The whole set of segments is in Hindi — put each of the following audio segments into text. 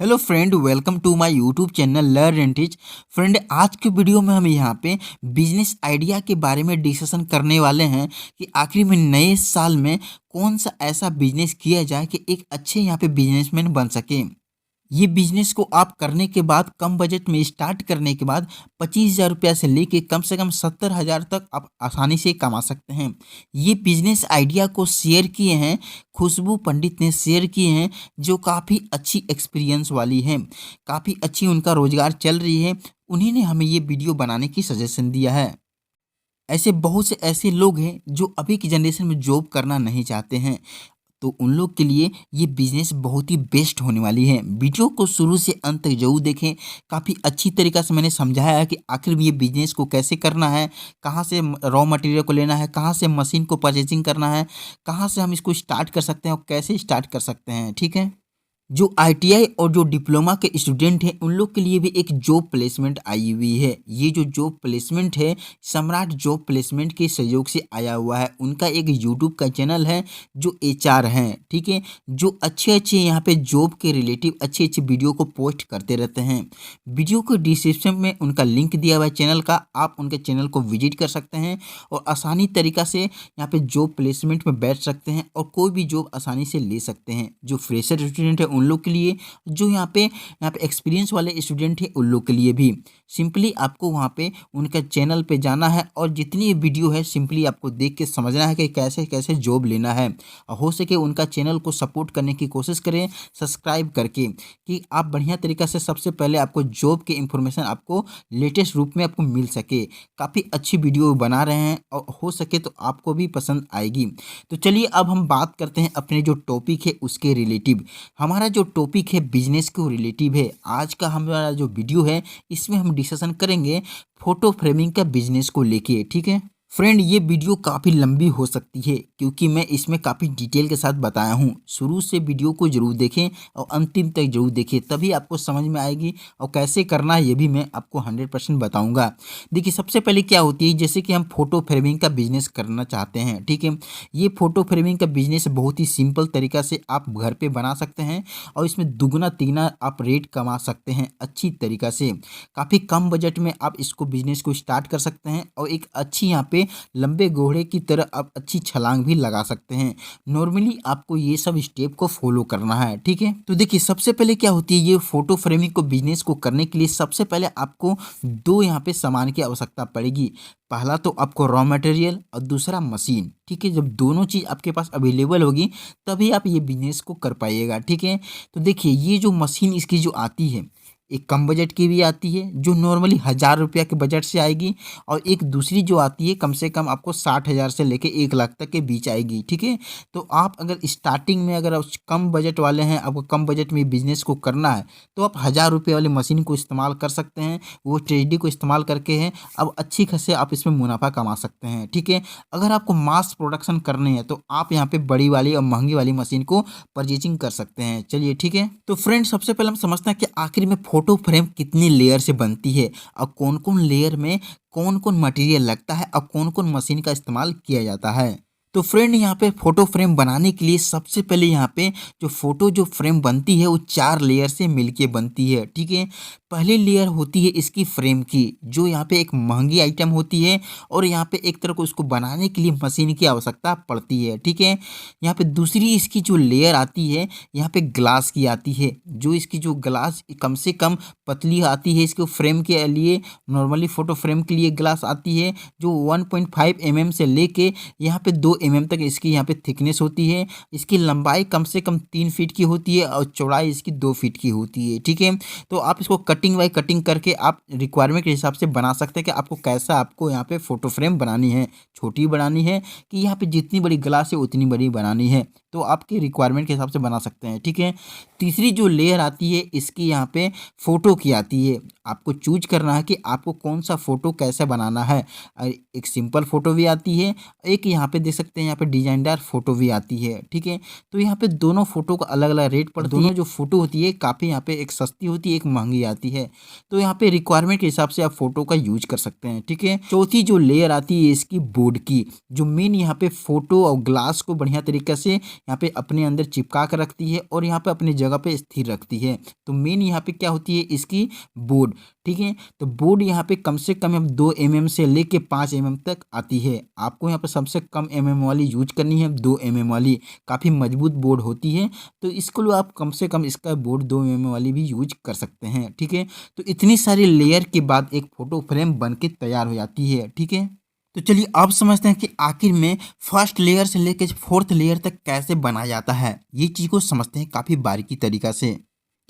Hello friend, welcome to my YouTube channel learn and teach. Friend, आज के वीडियो में हम यहाँ पे बिजनेस आइडिया के बारे में डिस्कशन करने वाले हैं कि आखिर में नए साल में कौन सा ऐसा बिजनेस किया जाए कि एक अच्छे यहाँ पे बिजनेसमैन बन सके। ये बिजनेस को आप करने के बाद, कम बजट में स्टार्ट करने के बाद 25,000 रुपया से लेके कम से कम 70,000 तक आप आसानी से कमा सकते हैं। ये बिजनेस आइडिया को शेयर किए हैं, खुशबू पंडित ने शेयर किए हैं, जो काफ़ी अच्छी एक्सपीरियंस वाली हैं, काफ़ी अच्छी उनका रोजगार चल रही है। उन्हीं ने हमें ये वीडियो बनाने की सजेशन दिया है। ऐसे बहुत से ऐसे लोग हैं जो अभी की जनरेशन में जॉब करना नहीं चाहते हैं, तो उन लोग के लिए ये बिज़नेस बहुत ही बेस्ट होने वाली है। वीडियो को शुरू से अंत तक ज़रूर देखें। काफ़ी अच्छी तरीक़ा से मैंने समझाया है कि आखिर ये बिज़नेस को कैसे करना है, कहाँ से रॉ मटेरियल को लेना है, कहाँ से मशीन को परचेजिंग करना है, कहाँ से हम इसको स्टार्ट कर सकते हैं और कैसे स्टार्ट कर सकते हैं। ठीक है। जो आईटीआई और जो डिप्लोमा के स्टूडेंट हैं, उन लोग के लिए भी एक जॉब प्लेसमेंट आई हुई है। ये जो जॉब प्लेसमेंट है, सम्राट जॉब प्लेसमेंट के सहयोग से आया हुआ है। उनका एक यूट्यूब का चैनल है जो एचआर हैं, ठीक है, जो अच्छे अच्छे यहाँ पे जॉब के रिलेटिव अच्छे अच्छे वीडियो को पोस्ट करते रहते हैं। वीडियो को डिस्क्रिप्शन में उनका लिंक दिया हुआ है चैनल का, आप उनके चैनल को विजिट कर सकते हैं और आसानी तरीक़ा से यहाँ पे जॉब प्लेसमेंट में बैठ सकते हैं और कोई भी जॉब आसानी से ले सकते हैं। जो फ्रेशर स्टूडेंट है उन लोग के लिए, जो यहाँ पे एक्सपीरियंस वाले स्टूडेंट हैं उन लोग के लिए भी। सिंपली आपको वहाँ पे उनका चैनल पे जाना है और जितनी वीडियो है सिंपली आपको देख के समझना है कि कैसे कैसे जॉब लेना है। और हो सके उनका चैनल को सपोर्ट करने की कोशिश करें सब्सक्राइब करके, कि आप बढ़िया तरीक़ा से सबसे पहले आपको जॉब के इंफॉर्मेशन आपको लेटेस्ट रूप में आपको मिल सके। काफ़ी अच्छी वीडियो बना रहे हैं और हो सके तो आपको भी पसंद आएगी। तो चलिए अब हम बात करते हैं अपने जो टॉपिक है उसके रिलेटिव। हमारा जो टॉपिक है बिजनेस को रिलेटिव है। आज का हमारा जो वीडियो है इसमें हम डिस्कशन करेंगे फोटो फ्रेमिंग का बिजनेस को लेके। ठीक है फ्रेंड, ये वीडियो काफ़ी लंबी हो सकती है क्योंकि मैं इसमें काफ़ी डिटेल के साथ बताया हूँ। शुरू से वीडियो को जरूर देखें और अंतिम तक जरूर देखें, तभी आपको समझ में आएगी और कैसे करना है ये भी मैं आपको 100% बताऊँगा। देखिए, सबसे पहले क्या होती है, जैसे कि हम फोटो फ्रेमिंग का बिजनेस करना चाहते हैं। ठीक है, ये फोटो फ्रेमिंग का बिजनेस बहुत ही सिंपल तरीक़ा से आप घर पर बना सकते हैं और इसमें दुगना तिगना आप रेट कमा सकते हैं अच्छी तरीक़ा से। काफ़ी कम बजट में आप इसको बिजनेस को स्टार्ट कर सकते हैं और एक अच्छी यहाँ पे लंबे घोड़े की तरह आप अच्छी छलांग भी लगा सकते हैं। नॉर्मली आपको ये सब स्टेप को फॉलो करना है। ठीक है, तो देखिए सबसे पहले क्या होती है, ये फोटो फ्रेमिंग को बिजनेस को करने के लिए सबसे पहले आपको दो यहाँ पे सामान की आवश्यकता पड़ेगी। पहला तो आपको रॉ मटेरियल और दूसरा मशीन। ठीक है, जब दोनों चीज़ आपके पास अवेलेबल होगी तभी आप ये बिजनेस को कर पाइएगा। ठीक है, तो देखिए ये जो मशीन इसकी जो आती है, एक कम बजट की भी आती है जो नॉर्मली 1,000 रुपया के बजट से आएगी, और एक दूसरी जो आती है कम से कम आपको 60,000 से लेके 1,00,000 तक के बीच आएगी। ठीक है, तो आप अगर स्टार्टिंग में अगर उस कम बजट वाले हैं, आपको कम बजट में बिजनेस को करना है, तो आप 1,000 रुपये वाली मशीन को इस्तेमाल कर सकते हैं। वो ट्रेडी को इस्तेमाल करके है अब अच्छी खासे आप इसमें मुनाफा कमा सकते हैं। ठीक है, अगर आपको मास प्रोडक्शन करने हैं तो आप यहाँ पे बड़ी वाली और महंगी वाली मशीन को परचेजिंग कर सकते हैं। चलिए ठीक है, तो फ्रेंड सबसे पहले हम समझते हैं कि आखिर में फोटो फ्रेम कितनी लेयर से बनती है और कौन कौन लेयर में कौन कौन मटेरियल लगता है और कौन कौन मशीन का इस्तेमाल किया जाता है। तो फ्रेंड, यहाँ पे फोटो फ्रेम बनाने के लिए सबसे पहले यहाँ पे जो फोटो जो फ्रेम बनती है वो 4 लेयर से मिलके बनती है। ठीक है, पहली लेयर होती है इसकी फ्रेम की, जो यहाँ पे एक महंगी आइटम होती है और यहाँ पे एक तरह को इसको बनाने के लिए मशीन की आवश्यकता पड़ती है। ठीक है, यहाँ पे दूसरी इसकी जो लेयर आती है, यहाँ पे ग्लास की आती है, जो इसकी जो ग्लास कम से कम पतली आती है। इसको फ्रेम के लिए नॉर्मली फोटो फ्रेम के लिए ग्लास आती है जो 1.5 mm से लेके यहाँ पे 2 mm तक इसकी यहाँ पे थिकनेस होती है। इसकी लंबाई कम से कम 3 फीट की होती है और चौड़ाई इसकी 2 फीट की होती है। ठीक है, तो आप इसको कटिंग बाई कटिंग करके आप रिक्वायरमेंट के हिसाब से बना सकते हैं कि आपको कैसा आपको यहाँ पे फोटो फ्रेम बनानी है, छोटी बनानी है कि यहाँ पे जितनी बड़ी ग्लास है उतनी बड़ी बनानी है, तो आपके रिक्वायरमेंट के हिसाब से बना सकते हैं। ठीक है, तीसरी जो लेयर आती है इसकी यहाँ पे फ़ोटो की आती है। आपको चूज करना है कि आपको कौन सा फ़ोटो कैसे बनाना है। एक सिंपल फ़ोटो भी आती है, एक यहाँ पे देख सकते हैं यहाँ पे डिजाइनदार फ़ोटो भी आती है। ठीक है, तो यहाँ पे दोनों फ़ोटो का अलग अलग रेट पड़ती है। दोनों जो फ़ोटो होती है काफ़ी यहाँ पे एक सस्ती होती है, एक महंगी आती है, तो यहाँ पे रिक्वायरमेंट के हिसाब से आप फ़ोटो का यूज कर सकते हैं। ठीक है, चौथी जो लेयर आती है इसकी बोर्ड की, जो मेन यहाँ पे फ़ोटो और ग्लास को बढ़िया तरीके से यहाँ पे अपने अंदर चिपका कर रखती है और यहाँ पे अपनी जगह पे स्थिर रखती है। तो मेन यहाँ पे क्या होती है इसकी बोर्ड, ठीक है। तो बोर्ड यहाँ पे कम से कम 2 mm से लेके 5 mm तक आती है। आपको यहाँ पे सबसे कम वाली यूज करनी है, 2 mm वाली काफ़ी मजबूत बोर्ड होती है। तो इसको आप कम से कम इसका बोर्ड 2 mm वाली भी यूज कर सकते हैं, ठीक है। तो इतनी सारी लेयर के बाद एक फोटो फ्रेम बन के तैयार हो जाती है, ठीक है। तो चलिए अब समझते हैं कि आखिर में फर्स्ट लेयर से लेकर फोर्थ लेयर तक कैसे बनाया जाता है। ये चीज़ को समझते हैं काफ़ी बारीकी तरीका से।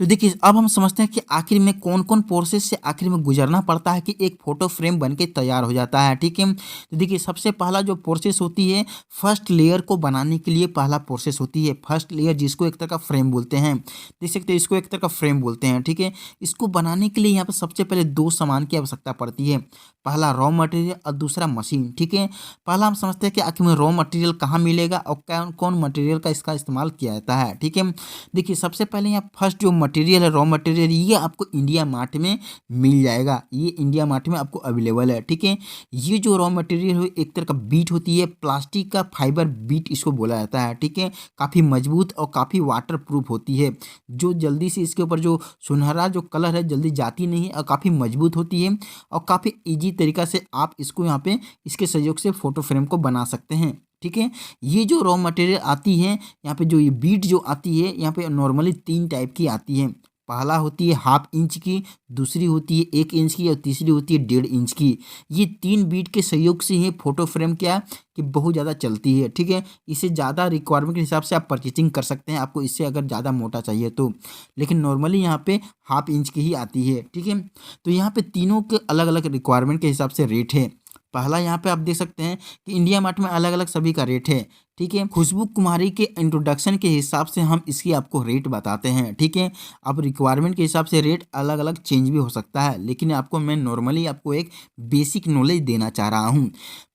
तो देखिए अब हम समझते हैं कि आखिर में कौन कौन प्रोसेस से आखिर में गुजरना पड़ता है कि एक फोटो फ्रेम बन के तैयार हो जाता है, ठीक है। तो देखिए सबसे पहला जो प्रोसेस होती है फर्स्ट लेयर को बनाने के लिए पहला प्रोसेस होती है फर्स्ट लेयर, जिसको एक तरह का फ्रेम बोलते हैं। देख सकते हैं इसको एक तरह का फ्रेम बोलते हैं, ठीक है। इसको बनाने के लिए यहाँ पर सबसे पहले 2 सामान की आवश्यकता पड़ती है, पहला रॉ मटेरियल और दूसरा मशीन, ठीक है। पहला हम समझते हैं कि आखिर में रॉ मटेरियल कहाँ मिलेगा और कौन कौन मटेरियल का इसका इस्तेमाल किया जाता है, ठीक है। देखिए सबसे पहले यहाँ फर्स्ट जो मटेरियल है रॉ मटेरियल, ये आपको इंडिया मार्ट में मिल जाएगा, ये इंडिया मार्ट में आपको अवेलेबल है, ठीक है। ये जो रॉ मटेरियल है एक तरह का बीट होती है, प्लास्टिक का फाइबर बीट इसको बोला जाता है, ठीक है। काफ़ी मजबूत और काफ़ी वाटर प्रूफ होती है, जो जल्दी से इसके ऊपर जो सुनहरा जो कलर है जल्दी जाती नहीं है और काफ़ी मजबूत होती है और काफ़ी ईजी तरीका से आप इसको यहाँ पे इसके सहयोग से फोटो फ्रेम को बना सकते हैं, ठीक है। ये जो रॉ मटेरियल आती है यहाँ पे जो ये बीट जो आती है यहाँ पे नॉर्मली 3 टाइप की आती है। पहला होती है 1/2 इंच की, दूसरी होती है 1 इंच की और तीसरी होती है 1.5 इंच की। ये 3 बीट के सहयोग से ही फोटो फ्रेम क्या कि बहुत ज़्यादा चलती है, ठीक है। इसे ज़्यादा रिक्वायरमेंट के हिसाब से आप परचेजिंग कर सकते हैं, आपको इससे अगर ज़्यादा मोटा चाहिए तो, लेकिन नॉर्मली यहाँ पे 1/2 इंच की ही आती है, ठीक है। तो यहाँ पे तीनों के अलग अलग रिक्वायरमेंट के हिसाब से रेट है। पहला यहाँ पे आप देख सकते हैं कि इंडिया मार्ट में अलग अलग सभी का रेट है, ठीक है। खुशबू कुमारी के इंट्रोडक्शन के हिसाब से हम इसकी आपको रेट बताते हैं, ठीक है। अब रिक्वायरमेंट के हिसाब से रेट अलग अलग चेंज भी हो सकता है, लेकिन आपको मैं नॉर्मली आपको एक बेसिक नॉलेज देना चाह रहा हूँ।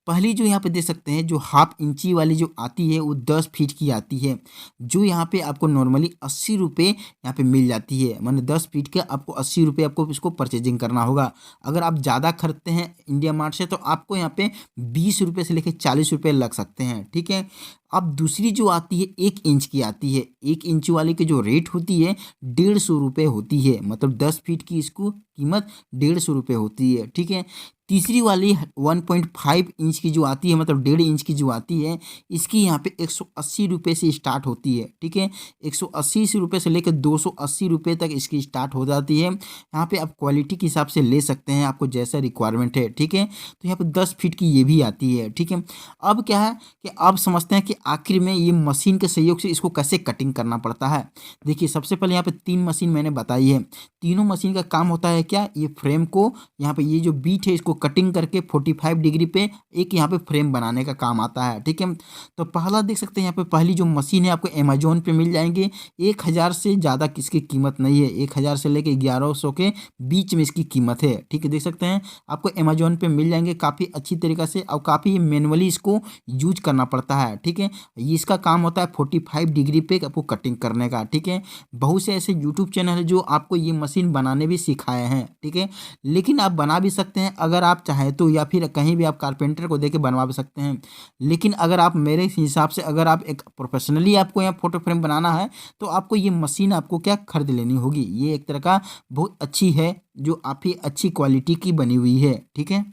पहली जो यहाँ पे देख सकते हैं जो 1/2 इंची वाली जो आती है वो 10 फीट की आती है, जो यहाँ पे आपको नॉर्मली 80 रुपये यहाँ पे मिल जाती है। माने 10 फीट के आपको 80 रुपये आपको इसको परचेजिंग करना होगा। अगर आप ज़्यादा खरीदते हैं इंडिया मार्ट से तो आपको यहाँ पे 20 रुपये से लेकर 40 रुपये लग सकते हैं, ठीक है। अब दूसरी जो आती है 1 इंच की आती है, 1 इंच वाले की जो रेट होती है 150 रुपये होती है, मतलब 10 फीट की इसको कीमत 150 रुपये होती है, ठीक है। तीसरी वाली 1.5 इंच की जो आती है मतलब 1.5 इंच की जो आती है, इसकी यहाँ पे 180 रुपये से स्टार्ट होती है, ठीक है। 180 रुपये से लेकर 280 रुपये तक इसकी स्टार्ट हो जाती है। यहाँ पे आप क्वालिटी के हिसाब से ले सकते हैं, आपको जैसा रिक्वायरमेंट है, ठीक है। तो यहाँ पे 10 फीट की ये भी आती है, ठीक है। अब क्या है कि अब समझते हैं कि आखिर में ये मशीन के सहयोग से इसको कैसे कटिंग करना पड़ता है। देखिए सबसे पहले यहाँ पे 3 मशीन मैंने बताई है, तीनों मशीन का काम होता है क्या, ये फ्रेम को यहाँ पे ये जो बीट है इसको कटिंग करके 45 डिग्री पे एक यहाँ पे फ्रेम बनाने का काम आता है, ठीक है। तो पहला देख सकते हैं यहाँ पे पहली जो मशीन है आपको अमेजोन पे मिल जाएंगे, 1000 से ज़्यादा किसकी कीमत नहीं है, 1000 से लेके 1100 के बीच में इसकी कीमत है, ठीक है। देख सकते हैं आपको अमेजोन पे मिल जाएंगे काफ़ी अच्छी तरीक़ा से और काफ़ी मैनुअली इसको यूज करना पड़ता है, ठीक है। ये इसका काम होता है 45 डिग्री पे आपको कटिंग करने का, ठीक है। बहुत से ऐसे यूट्यूब चैनल है जो आपको ये मशीन बनाने भी सिखाए हैं, ठीक है। लेकिन आप बना भी सकते हैं अगर आप चाहें तो, या फिर कहीं भी आप कारपेंटर को दे के बनवा भी सकते हैं। लेकिन अगर आप मेरे हिसाब से अगर आप एक प्रोफेशनली आपको यहाँ फोटो फ्रेम बनाना है तो आपको ये मशीन आपको क्या खरीद लेनी होगी। ये एक तरह का बहुत अच्छी है जो काफ़ी अच्छी क्वालिटी की बनी हुई है, ठीक है।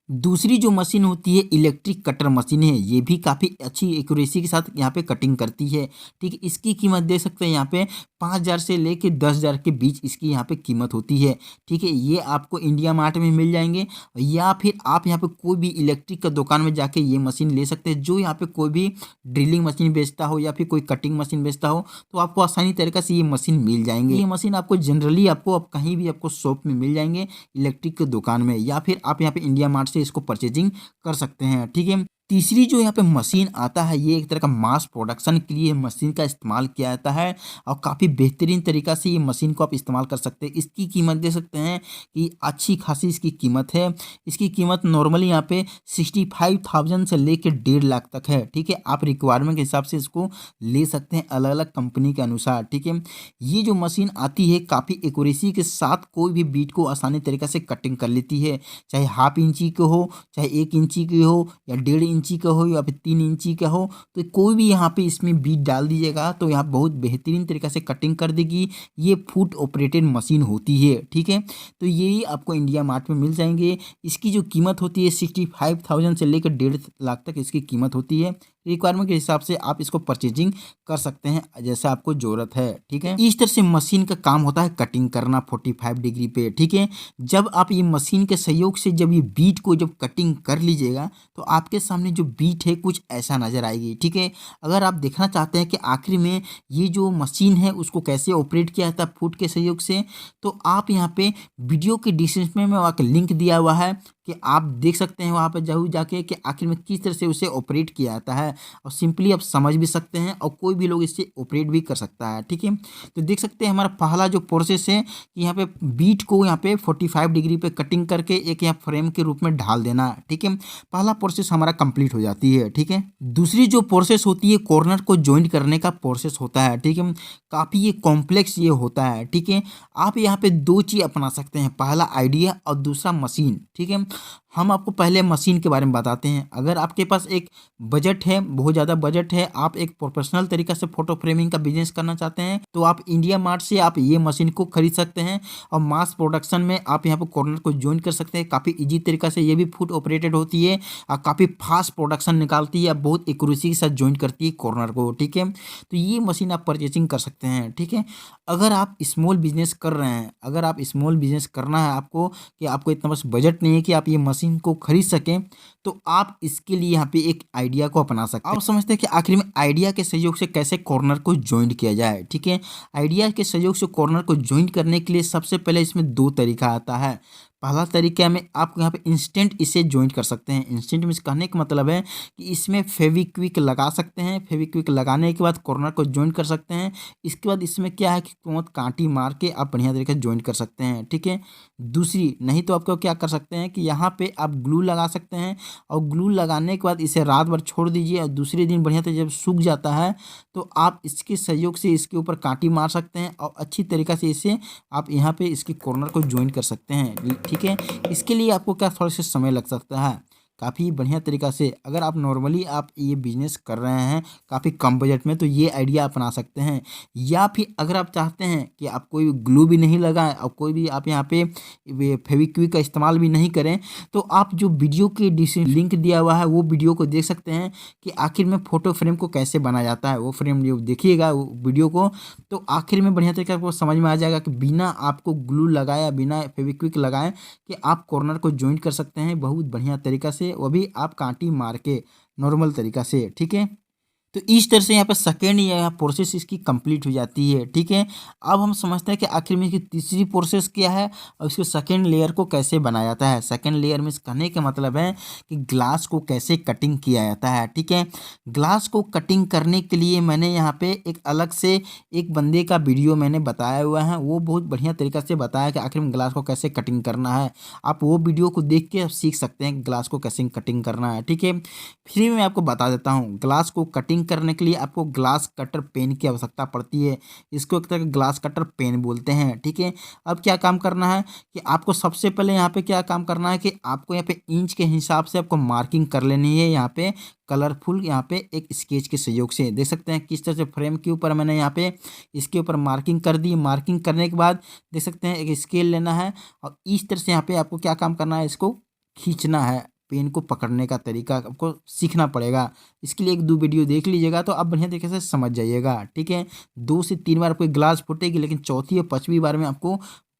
दूसरी जो मशीन होती है इलेक्ट्रिक कटर मशीन है, ये भी काफ़ी अच्छी एक्यूरेसी के साथ यहाँ पे कटिंग करती है, ठीक है। इसकी कीमत देख सकते हैं यहाँ पे 5000 से लेके 10,000 के बीच इसकी यहाँ पे कीमत होती है, ठीक है। ये आपको इंडिया मार्ट में मिल जाएंगे या फिर आप यहाँ पे कोई भी इलेक्ट्रिक का दुकान में जाके ये मशीन ले सकते हैं। जो यहाँ पे कोई भी ड्रिलिंग मशीन बेचता हो या फिर कोई कटिंग मशीन बेचता हो तो आपको आसानी तरीके से ये मशीन मिल जाएंगे। ये मशीन आपको जनरली आपको कहीं भी आपको शॉप में मिल जाएंगे इलेक्ट्रिक के दुकान में, या फिर आप यहाँ पे इंडिया मार्ट से इसको परचेजिंग कर सकते हैं, ठीक है। तीसरी जो यहाँ पे मशीन आता है ये एक तरह का मास प्रोडक्शन के लिए मशीन का इस्तेमाल किया जाता है और काफ़ी बेहतरीन तरीका से ये मशीन को आप इस्तेमाल कर सकते हैं। इसकी कीमत दे सकते हैं कि अच्छी खासी इसकी कीमत है। इसकी कीमत नॉर्मली यहाँ पे 65,000 से लेकर 1.5 लाख तक है, ठीक है। आप रिक्वायरमेंट के हिसाब से इसको ले सकते हैं अलग अलग कंपनी के अनुसार, ठीक है। ये जो मशीन आती है काफ़ी एक्यूरेसी के साथ कोई भी बीट को आसानी तरीके से कटिंग कर लेती है, चाहे 1/2 इंची की हो, चाहे 1 इंची की हो या 1.5 इंची का हो या फिर 3 इंची का हो, तो कोई भी यहाँ पे इसमें बीट डाल दीजिएगा तो यहाँ बहुत बेहतरीन तरीक़ा से कटिंग कर देगी। ये फुट ऑपरेटेड मशीन होती है, ठीक है। तो ये आपको इंडिया मार्ट में मिल जाएंगे। इसकी जो कीमत होती है 65,000 से लेकर 1.5 लाख तक इसकी कीमत होती है। रिक्वायरमेंट के हिसाब से आप इसको परचेजिंग कर सकते हैं जैसा आपको ज़रूरत है, ठीक है। इस तरह से मशीन का काम होता है कटिंग करना 45 डिग्री पे, ठीक है। जब आप ये मशीन के सहयोग से जब ये बीट को जब कटिंग कर लीजिएगा तो आपके सामने जो बीट है कुछ ऐसा नज़र आएगी, ठीक है। अगर आप देखना चाहते हैं कि आखिर में ये जो मशीन है उसको कैसे ऑपरेट किया जाता है फुट के सहयोग से, तो आप यहाँ पे वीडियो के डिस्क्रिप्शन में वहाँ का लिंक दिया हुआ है कि आप देख सकते हैं वहाँ पर जरूर जाके कि आखिर में किस तरह से उसे ऑपरेट किया जाता है, और सिंपली आप समझ भी सकते हैं और कोई भी लोग इससे ऑपरेट भी कर सकता है, ठीक है। तो देख सकते हैं हमारा पहला जो प्रोसेस है कि यहाँ पे बीट को यहाँ पे 45 डिग्री पे कटिंग करके एक यहाँ फ्रेम के रूप में ढाल देना है, ठीक है। पहला प्रोसेस हमारा कंप्लीट हो जाती है, ठीक है। दूसरी जो प्रोसेस होती है कॉर्नर को ज्वाइंट करने का प्रोसेस होता है, ठीक है। काफ़ी ये कॉम्प्लेक्स ये होता है, ठीक है। आप यहाँ पे 2 चीज़ अपना सकते हैं, पहला आइडिया और दूसरा मशीन, ठीक है। हम आपको पहले मशीन के बारे में बताते हैं। अगर आपके पास एक बजट है, बहुत ज़्यादा बजट है, आप एक प्रोफेशनल तरीका से फोटो फ्रेमिंग का बिजनेस करना चाहते हैं तो आप इंडिया मार्ट से आप ये मशीन को खरीद सकते हैं और मास प्रोडक्शन में आप यहाँ पर कॉर्नर को ज्वाइन कर सकते हैं। काफ़ी ईजी तरीका से ये भी फुट ऑपरेटेड होती है और काफ़ी फास्ट प्रोडक्शन निकालती है, बहुत एक्यूरेसी के साथ ज्वाइन करती है कॉर्नर को, ठीक है। तो ये मशीन आप परचेसिंग कर सकते हैं, ठीक है। अगर आप स्मॉल बिजनेस कर रहे हैं, अगर आप स्मॉल बिजनेस करना है आपको कि आपको इतना बस बजट नहीं है कि आप ये मशीन को खरीद सकें, तो आप इसके लिए यहाँ पे एक आइडिया को अपना सकते हैं। आप समझते हैं कि आखिर में आइडिया के सहयोग से कैसे कॉर्नर को ज्वाइंट किया जाए, ठीक है। आइडिया के सहयोग से कॉर्नर को ज्वाइंट करने के लिए सबसे पहले इसमें 2 तरीका आता है। पहला तरीका में आप यहाँ पे इंस्टेंट इसे ज्वाइंट कर सकते हैं। इंस्टेंट में कहने का मतलब है कि इसमें फेविक्विक लगा सकते हैं, फेविक्विक लगाने के बाद कॉर्नर को ज्वाइंट कर सकते हैं। इसके बाद इसमें क्या है कि कांटी मार के आप बढ़िया तरीके से ज्वाइंट कर सकते हैं, ठीक है। दूसरी नहीं तो आपको क्या कर सकते हैं कि यहाँ पे आप ग्लू लगा सकते हैं और ग्लू लगाने के बाद इसे रात भर छोड़ दीजिए और दूसरे दिन बढ़िया तरीके जब सूख जाता है तो आप इसके सहयोग से इसके ऊपर कांटी मार सकते हैं और अच्छी तरीक़ा से इसे आप यहाँ पे इसके कॉर्नर को ज्वाइन कर सकते हैं, ठीक है। इसके लिए आपको क्या थोड़ा सा समय लग सकता है, काफ़ी बढ़िया तरीक़ा से अगर आप नॉर्मली आप ये बिज़नेस कर रहे हैं काफ़ी कम बजट में तो ये आइडिया अपना सकते हैं। या फिर अगर आप चाहते हैं कि आप कोई ग्लू भी नहीं लगाएं और कोई भी आप यहाँ पे फेविक्विक का इस्तेमाल भी नहीं करें, तो आप जो वीडियो के डिस्क्रिप्शन लिंक दिया हुआ है वो वीडियो को देख सकते हैं कि आखिर में फ़ोटो फ्रेम को कैसे बनाया जाता है। वो फ्रेम जो देखिएगा वो वीडियो को तो आखिर में बढ़िया तरीके आपको समझ में आ जाएगा कि बिना आपको ग्लू लगाया, बिना फेविक्विक लगाए कि आप कॉर्नर को ज्वाइन कर सकते हैं बहुत बढ़िया तरीक़ा से, वो भी आप कांटी मार के नॉर्मल तरीका से, ठीक है। तो इस तरह से यहाँ पर सेकेंड या प्रोसेस इसकी कंप्लीट हो जाती है, ठीक है। अब हम समझते हैं कि आखिर में इसकी तीसरी प्रोसेस क्या है और इसके सेकेंड लेयर को कैसे बनाया जाता है। सेकेंड लेयर में इस कहने का मतलब है कि ग्लास को कैसे कटिंग किया जाता है, ठीक है। ग्लास को कटिंग करने के लिए मैंने यहाँ पे एक अलग से एक बंदे का वीडियो मैंने बताया हुआ है, वो बहुत बढ़िया तरीक़ा से बताया कि आखिर में ग्लास को कैसे कटिंग करना है। आप वो वीडियो को देख के आप सीख सकते हैं ग्लास को कैसे कटिंग करना है, ठीक है। फिर मैं आपको बता देता हूँ ग्लास को कटिंग करने के लिए आपको ग्लास कटर पेन की आवश्यकता पड़ती है। इसको एक तरह का ग्लास कटर पेन बोलते हैं, ठीक है। अब क्या काम करना है कि आपको सबसे पहले यहाँ पे क्या काम करना है कि आपको यहाँ पे इंच के हिसाब से आपको मार्किंग कर लेनी है। यहाँ पे कलरफुल यहाँ पे एक स्केच के सहयोग से देख सकते हैं किस तरह से फ्रेम के ऊपर मैंने यहाँ पे इसके ऊपर मार्किंग कर दी। मार्किंग करने के बाद देख सकते हैं एक स्केल लेना है और इस तरह से यहाँ पे आपको क्या काम करना है, इसको खींचना है। पेन को पकड़ने का तरीका आपको सीखना पड़ेगा। इसके लिए 1-2 वीडियो देख लीजिएगा तो आप बढ़िया तरीके से समझ जाइएगा, ठीक है। 2 से 3 बार कोई ग्लास फूटेगी लेकिन चौथी या 5वीं बार में आपको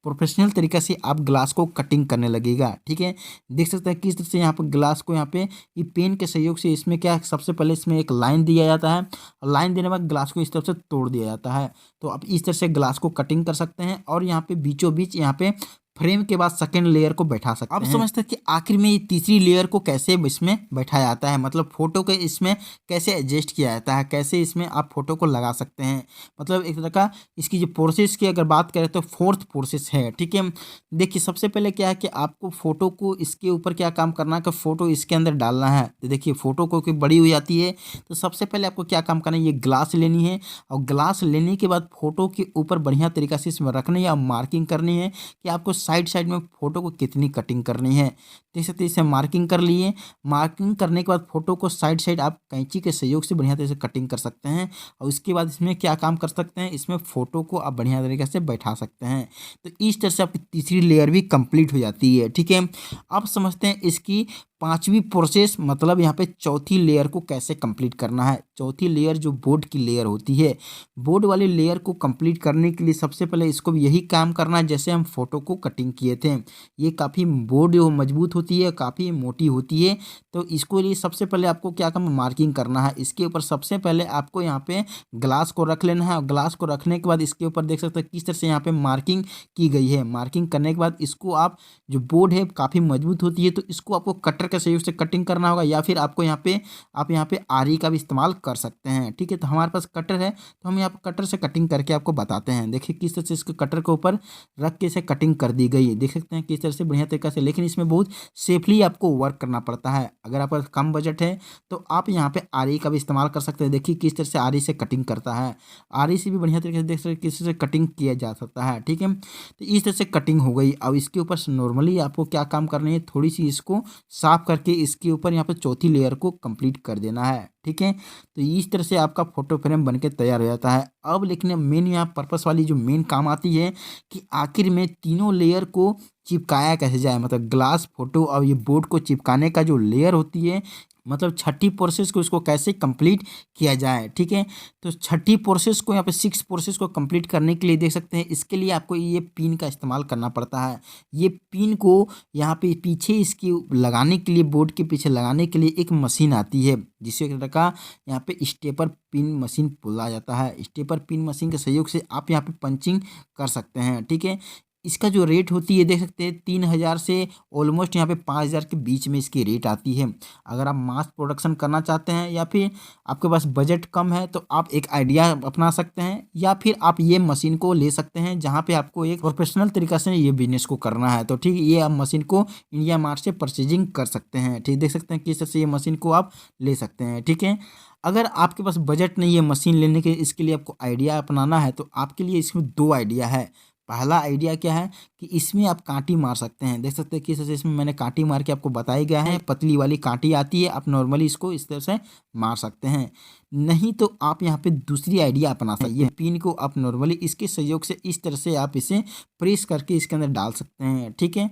प्रोफेशनल तरीक़े से आप ग्लास को कटिंग करने लगेगा, ठीक है। देख सकते हैं किस तरह से यहाँ पर ग्लास को यहाँ पे ये पेन के सहयोग से इसमें क्या सबसे पहले इसमें एक लाइन दिया जाता है और लाइन देने के बाद ग्लास को इस तरफ से तोड़ दिया जाता है। तो आप इस तरह से ग्लास को कटिंग कर सकते हैं और यहाँ पे बीचों बीच यहाँ पे फ्रेम के बाद सेकेंड लेयर को बैठा सकते हैं। अब समझते हैं कि आखिर में ये तीसरी लेयर को कैसे इसमें बैठाया जाता है, मतलब फोटो के इसमें कैसे एडजस्ट किया जाता है, कैसे इसमें आप फोटो को लगा सकते हैं। मतलब एक तरह का इसकी जो प्रोसेस की अगर बात करें तो 4th प्रोसेस है, ठीक है। देखिए सबसे पहले क्या है कि आपको फ़ोटो को इसके ऊपर क्या काम करना है कि फ़ोटो इसके अंदर डालना है। तो देखिए फ़ोटो को कोई बड़ी हो जाती है तो सबसे पहले आपको क्या काम करना है, ये ग्लास लेनी है और ग्लास लेने के बाद फ़ोटो के ऊपर बढ़िया तरीक़ा से इसमें रखनी है और मार्किंग करनी है कि आपको साइड साइड में फ़ोटो को कितनी कटिंग करनी है। देख सकते हैं इसे मार्किंग कर लिए। मार्किंग करने के बाद फ़ोटो को साइड साइड आप कैंची के सहयोग से बढ़िया तरीके से कटिंग कर सकते हैं। और उसके बाद इसमें क्या काम कर सकते हैं, इसमें फ़ोटो को आप बढ़िया तरीके से बैठा सकते हैं। तो इस तरह से आपकी तीसरी लेयर भी कंप्लीट हो जाती है। ठीक है, अब समझते हैं इसकी पांचवी प्रोसेस, मतलब यहाँ पे चौथी लेयर को कैसे कंप्लीट करना है। चौथी लेयर जो बोर्ड की लेयर होती है, बोर्ड वाली लेयर को कंप्लीट करने के लिए सबसे पहले इसको भी यही काम करना है जैसे हम फोटो को कटिंग किए थे। ये काफ़ी बोर्ड जो मजबूत होती है, काफ़ी मोटी होती है। तो इसको लिए सबसे पहले आपको क्या करना, मार्किंग करना है। इसके ऊपर सबसे पहले आपको यहाँ पे ग्लास को रख लेना है और ग्लास को रखने के बाद इसके ऊपर देख सकते हैं किस तरह से यहाँ पे मार्किंग की गई है। मार्किंग करने के बाद इसको आप, जो बोर्ड है काफ़ी मजबूत होती है, तो इसको आपको कटर के सहयोग से कटिंग करना होगा, या फिर आपको यहाँ पे आप यहाँ पे आरी का भी इस्तेमाल कर सकते हैं। ठीक है, तो हमारे पास कटर है तो हम यहाँ पे कटर से कटिंग करके आपको बताते हैं। देखिए किस तरह से इसको कटर के ऊपर रख के इसे कटिंग कर दी गई है, देख सकते हैं किस तरह से बढ़िया तरीके से। लेकिन इसमें बहुत सेफली आपको वर्क करना पड़ता है। अगर आपका कम बजट है तो आप यहाँ पे आरी का भी इस्तेमाल कर सकते हैं। देखिए किस तरह से आरी से कटिंग करता है, आरी से भी बढ़िया तरीके से देख सकते किस तरह से कटिंग किया जा सकता है। ठीक है, तो इस तरह से कटिंग हो गई। अब इसके ऊपर नॉर्मली आपको क्या काम करना है, थोड़ी सी इसको साफ करके इसके ऊपर यहाँ पे चौथी लेयर को कंप्लीट कर देना है। ठीक है, तो इस तरह से आपका फोटो फ्रेम बनके तैयार हो जाता है। अब लेकिन मेन यहाँ पर्पस वाली जो मेन काम आती है कि आखिर में तीनों लेयर को चिपकाया कैसे जाए, मतलब ग्लास, फोटो और ये बोर्ड को चिपकाने का जो लेयर होती है, मतलब छठी प्रोसेस को इसको कैसे कंप्लीट किया जाए। ठीक है, तो छठी प्रोसेस को यहाँ पे 6 प्रोसेस को कंप्लीट करने के लिए देख सकते हैं इसके लिए आपको ये पिन का इस्तेमाल करना पड़ता है। ये पिन को यहाँ पे पीछे इसकी लगाने के लिए, बोर्ड के पीछे लगाने के लिए एक मशीन आती है जिसे का यहाँ पे स्टेपर पिन मशीन बोला जाता है। स्टेपर पिन मशीन के सहयोग से आप यहाँ पे पंचिंग कर सकते हैं। ठीक है, इसका जो रेट होती है देख सकते हैं 3000 से ऑलमोस्ट यहाँ पे 5000 के बीच में इसकी रेट आती है। अगर आप मास प्रोडक्शन करना चाहते हैं या फिर आपके पास बजट कम है तो आप एक आइडिया अपना सकते हैं, या फिर आप ये मशीन को ले सकते हैं जहाँ पे आपको एक प्रोफेशनल तरीका से ये बिजनेस को करना है। तो ठीक, ये आप मशीन को इंडिया मार्ट से परचेजिंग कर सकते हैं। ठीक, देख सकते हैं किस तरह से ये मशीन को आप ले सकते हैं। ठीक है, अगर आपके पास बजट नहीं है मशीन लेने के, इसके लिए आपको आइडिया अपनाना है, तो आपके लिए इसमें 2 आइडिया है। पहला आइडिया क्या है कि इसमें आप कांटी मार सकते हैं। देख सकते हैं किस तरह से इसमें मैंने कांटी मार के आपको बताया गया है। पतली वाली कांटी आती है, आप नॉर्मली इसको इस तरह से मार सकते हैं। नहीं तो आप यहाँ पे दूसरी आइडिया अपना सकते हैं। ये पिन को आप नॉर्मली इसके सहयोग से इस तरह से आप इसे प्रेस करके इसके अंदर डाल सकते हैं। ठीक है,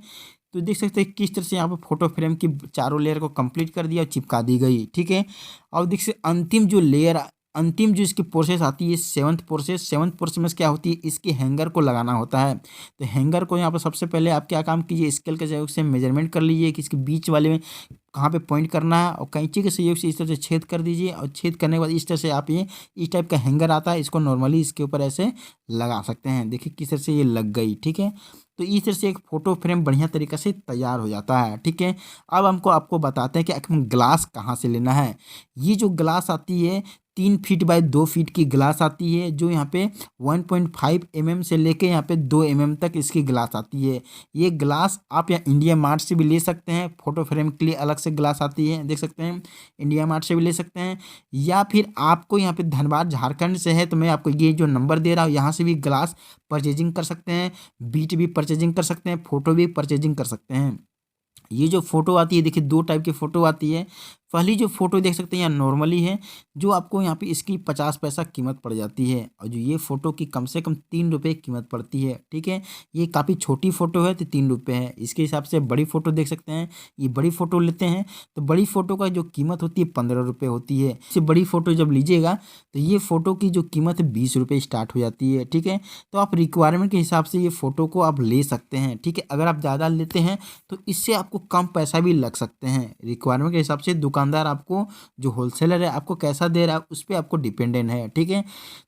तो देख सकते हैं किस तरह से यहाँ पे फोटो फ्रेम की चारों लेयर को कंप्लीट कर दिया और चिपका दी गई। ठीक है, और देख सकते अंतिम जो इसकी प्रोसेस आती है, सेवंथ प्रोसेस में क्या होती है, इसके हैंगर को लगाना होता है। तो हैंगर को यहाँ पर सबसे पहले आप क्या काम कीजिए, स्केल के सहयोग से मेजरमेंट कर लीजिए कि इसके बीच वाले में कहाँ पे पॉइंट करना है, और कैंची के सहयोग से इस तरह से छेद कर दीजिए। और छेद करने के बाद इस तरह से आप ये इस टाइप का हैंगर आता है, इसको नॉर्मली इसके ऊपर ऐसे लगा सकते हैं। देखिए किस तरह से ये लग गई। ठीक है, तो इस तरह से एक फ़ोटो फ्रेम बढ़िया तरीके से तैयार हो जाता है। ठीक है, अब आपको बताते हैं कि हम ग्लास कहाँ से लेना है। ये जो ग्लास आती है 3 फीट बाय 2 फीट की ग्लास आती है, जो यहाँ पे 1.5 mm से लेके यहाँ पे 2 mm तक इसकी ग्लास आती है। ये ग्लास आप यहाँ इंडिया मार्ट से भी ले सकते हैं। फोटो फ्रेम के लिए अलग से ग्लास आती है, देख सकते हैं, इंडिया मार्ट से भी ले सकते हैं। या फिर आपको यहाँ पे धनबाद झारखंड से है तो मैं आपको ये जो नंबर दे रहा हूँ यहाँ से भी ग्लास परचेजिंग कर सकते हैं, बीट भी परचेजिंग कर सकते हैं, फोटो भी परचेजिंग कर सकते हैं। ये जो फोटो आती है, देखिए 2 टाइप की फ़ोटो आती है। पहली जो फ़ोटो देख सकते हैं यहाँ नॉर्मली है, जो आपको यहाँ पे इसकी 50 पैसा कीमत पड़ जाती है, और जो ये फ़ोटो की कम से कम 3 रुपये कीमत पड़ती है। ठीक है, ये काफ़ी छोटी फ़ोटो है तो 3 रुपये है। इसके हिसाब से बड़ी फ़ोटो देख सकते हैं, ये बड़ी फ़ोटो लेते हैं तो बड़ी फ़ोटो का जो कीमत होती है 15 रुपये होती है। इससे बड़ी फ़ोटो जब लीजिएगा तो ये फ़ोटो की जो कीमत है 20 रुपये स्टार्ट हो जाती है। ठीक है, तो आप रिक्वायरमेंट के हिसाब से ये फ़ोटो को आप ले सकते हैं। ठीक है, अगर आप ज़्यादा लेते हैं तो इससे आपको कम पैसा भी लग सकते हैं। रिक्वायरमेंट के हिसाब से दुकानदार आपको, जो होलसेलर है, आपको कैसा दे रहा है उस पर आपको डिपेंडेंट है। ठीक है,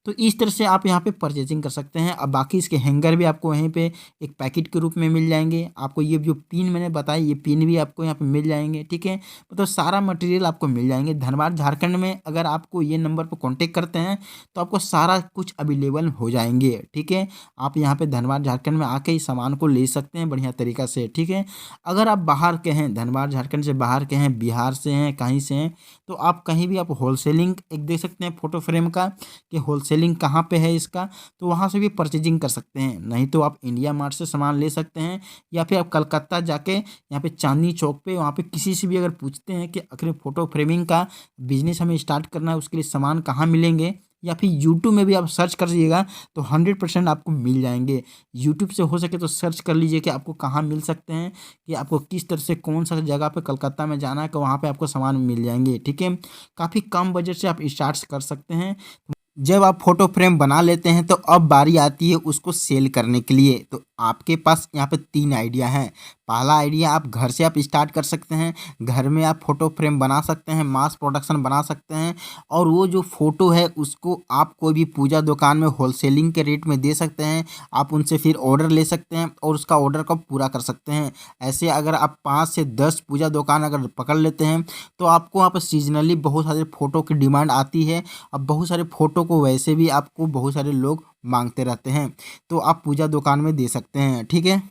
तो इस तरह से आप यहाँ पे परचेजिंग कर सकते हैं। अब बाकी इसके हैंगर भी आपको वहीं पे एक पैकेट के रूप में मिल जाएंगे। आपको ये जो पिन मैंने बताई, ये पिन भी आपको यहाँ पे मिल जाएंगे। ठीक है, मतलब सारा मटेरियल आपको मिल जाएंगे। धनबाद झारखंड में अगर आपको ये नंबर पर कॉन्टेक्ट करते हैं तो आपको सारा कुछ अवेलेबल हो जाएंगे। ठीक है, आप यहाँ पे धनबाद झारखंड में आके इस सामान को ले सकते हैं बढ़िया तरीका से। ठीक है, अगर आप बाहर के हैं, धनबाद झारखंड से बाहर के हैं, बिहार से हैं, कहीं से हैं, तो आप कहीं भी आप होलसेलिंग एक देख सकते हैं फ़ोटो फ्रेम का कि होलसेलिंग कहाँ पे है इसका, तो वहाँ से भी परचेजिंग कर सकते हैं। नहीं तो आप इंडिया मार्ट से सामान ले सकते हैं, या फिर आप कलकत्ता जाके यहाँ पे चांदनी चौक पे वहाँ पे किसी से भी अगर पूछते हैं कि आखिर फ़ोटो फ्रेमिंग का बिज़नेस हमें स्टार्ट करना है, उसके लिए सामान कहाँ मिलेंगे, या फिर यूट्यूब में भी आप सर्च करिएगा तो 100% आपको मिल जाएंगे। यूट्यूब से हो सके तो सर्च कर लीजिए कि आपको कहाँ मिल सकते हैं, कि आपको किस तरह से कौन सा जगह पे कलकत्ता में जाना है कि वहाँ पे आपको सामान मिल जाएंगे। ठीक है, काफ़ी कम बजट से आप स्टार्ट कर सकते हैं। जब आप फोटो फ्रेम बना लेते हैं तो अब बारी आती है उसको सेल करने के लिए। तो आपके पास यहाँ पे 3 आइडिया हैं। पहला आइडिया, आप घर से आप स्टार्ट कर सकते हैं। घर में आप फोटो फ्रेम बना सकते हैं, मास प्रोडक्शन बना सकते हैं, और वो जो फ़ोटो है उसको आप कोई भी पूजा दुकान में होलसेलिंग के रेट में दे सकते हैं। आप उनसे फिर ऑर्डर ले सकते हैं और उसका ऑर्डर को पूरा कर सकते हैं। ऐसे अगर आप 5 से 10 पूजा दुकान अगर पकड़ लेते हैं तो आपको वहाँ पर सीजनली बहुत सारे फ़ोटो की डिमांड आती है। अब बहुत सारे फ़ोटो को वैसे भी आपको बहुत सारे लोग मांगते रहते हैं, तो आप पूजा दुकान में दे सकते हैं। ठीक है,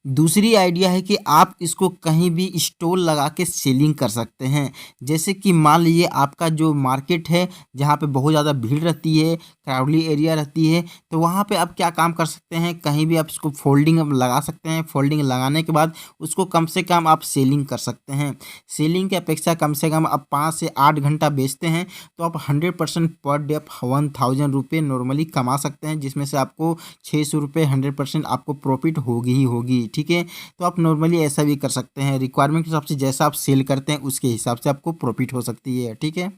दूसरी आइडिया है कि आप इसको कहीं भी स्टॉल लगा के सेलिंग कर सकते हैं। जैसे कि मान लीजिए आपका जो मार्केट है जहाँ पे बहुत ज़्यादा भीड़ रहती है, क्राउडली एरिया रहती है, तो वहाँ पे आप क्या काम कर सकते हैं, कहीं भी आप इसको फोल्डिंग आप लगा सकते हैं। फोल्डिंग लगाने के बाद उसको कम से कम आप सेलिंग कर सकते हैं। सेलिंग की अपेक्षा कम से कम आप 5 से 8 घंटा बेचते हैं तो आप 100% पर डे आप 1000 रुपये नॉर्मली कमा सकते हैं, जिसमें से आपको 600 रुपये 100% आपको प्रॉफिट होगी ही होगी। ठीक है, तो आप नॉर्मली ऐसा भी कर सकते हैं। रिक्वायरमेंट के हिसाब से जैसा आप सेल करते हैं उसके हिसाब से आपको प्रॉफिट हो सकती है। ठीक है,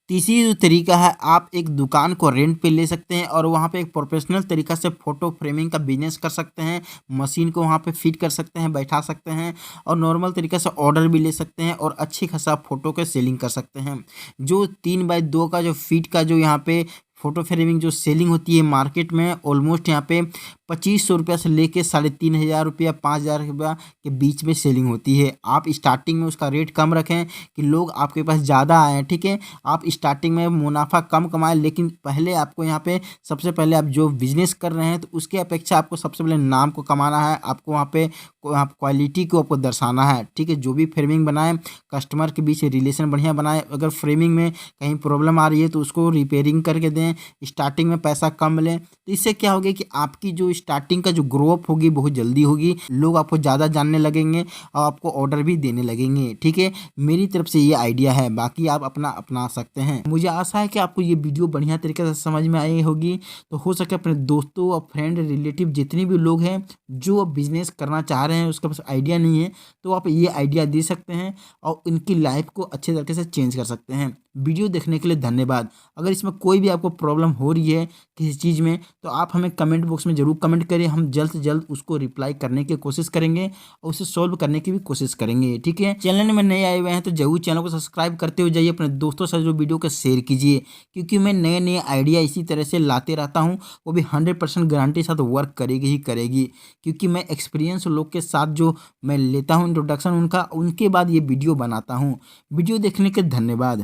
तीसरी जो तरीका है, आप एक दुकान को रेंट पे ले सकते हैं और वहाँ पे एक प्रोफेशनल तरीका से फ़ोटो फ्रेमिंग का बिजनेस कर सकते हैं। मशीन को वहाँ पे फिट कर सकते हैं, बैठा सकते हैं, और नॉर्मल तरीके से ऑर्डर भी ले सकते हैं और अच्छी खासा फ़ोटो के सेलिंग कर सकते हैं। जो 3x2 का जो फीट का जो यहाँ पे फ़ोटो फ्रेमिंग जो सेलिंग होती है मार्केट में, ऑलमोस्ट यहाँ पे 2500 रुपया से लेके 3500 रुपया 5000 रुपया के बीच में सेलिंग होती है। आप स्टार्टिंग में उसका रेट कम रखें कि लोग आपके पास ज़्यादा आएँ। ठीक है, आप स्टार्टिंग में मुनाफा कम कमाएं, लेकिन पहले आपको यहाँ पे सबसे पहले आप जो बिजनेस कर रहे हैं तो उसके अपेक्षा आपको सबसे पहले नाम को कमाना है। आपको वहाँ पे क्वालिटी को आपको दर्शाना है। ठीक है, जो भी फ्रेमिंग बनाएं कस्टमर के बीच रिलेशन बढ़िया बनाएं। अगर फ्रेमिंग में कहीं प्रॉब्लम आ रही है तो उसको रिपेयरिंग करके दें। स्टार्टिंग में पैसा कम लें, तो इससे क्या होगा कि आपकी जो स्टार्टिंग का जो ग्रोअप होगी बहुत जल्दी होगी, लोग आपको ज़्यादा जानने लगेंगे और आपको ऑर्डर भी देने लगेंगे। ठीक है, मेरी तरफ से ये आइडिया है, बाकी आप अपना अपना सकते हैं। मुझे आशा है कि आपको ये वीडियो बढ़िया तरीके से समझ में आई होगी। तो हो सके अपने दोस्तों और फ्रेंड रिलेटिव जितने भी लोग हैं जो बिजनेस करना चाह रहे हैं, उसके पास आइडिया नहीं है, तो आप ये आइडिया दे सकते हैं और उनकी लाइफ को अच्छे तरीके से चेंज कर सकते हैं। वीडियो देखने के लिए धन्यवाद। अगर इसमें कोई भी आपको प्रॉब्लम हो रही है किसी चीज़ में तो आप हमें कमेंट बॉक्स में ज़रूर कमेंट करें। हम जल्द से जल्द उसको रिप्लाई करने की कोशिश करेंगे और उसे सॉल्व करने की भी कोशिश करेंगे। ठीक है, चैनल में नए आए हुए हैं तो जरूर चैनल को सब्सक्राइब करते हुए जाइए, अपने दोस्तों से जो वीडियो को शेयर कीजिए, क्योंकि मैं नए नए आइडिया इसी तरह से लाते रहता हूँ। वो भी 100% गारंटी साथ वर्क करेगी ही करेगी, क्योंकि मैं एक्सपीरियंस लोग के साथ जो मैं लेता हूँ इंट्रोडक्शन उनका, उनके बाद ये वीडियो बनाता हूँ। वीडियो देखने के धन्यवाद।